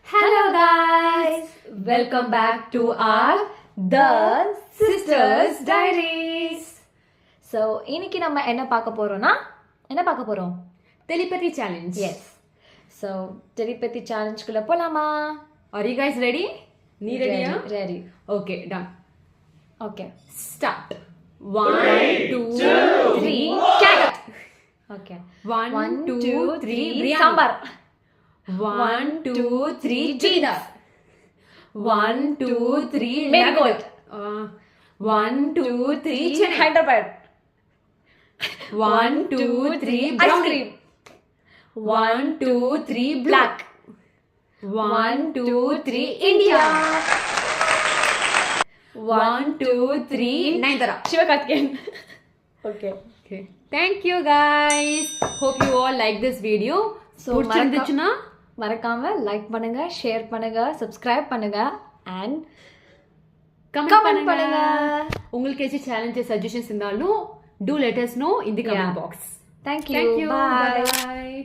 Hello guys, welcome back to our The Sisters Diaries. So இன்னைக்கு நம்ம என்ன பார்க்க போறோம்? Telepathy challenge. Yes. So telepathy challenge குள்ள போலாமா? Are you guys ready? Nee ready? Ready. Okay, done. Okay. Start. 1, 2, 3. Carrot. Okay. 1, 2, 3. Sambar. 1, 2, 3. Jesus. 1, 2, 3. Marigold. 1, 2, 3. Chennai. Hyderabad. 1, 2, 3. Ice cream. 1, 2, 3. Black. 1, 2, 3. India. 1, 2, 3. Nayanthara. Sivakarthikeyan. Okay. Thank you guys. Hope you all like this video. So பிடிச்சிருந்துச்சுன்னா மறக்காம like பண்ணுங்க, share பண்ணுங்க, subscribe பண்ணுங்க and comment பண்ணுங்க. உங்களுக்கு ஏதாவது challenges suggestions இருந்தாலும் do let us know in the comment box. Thank you. Bye.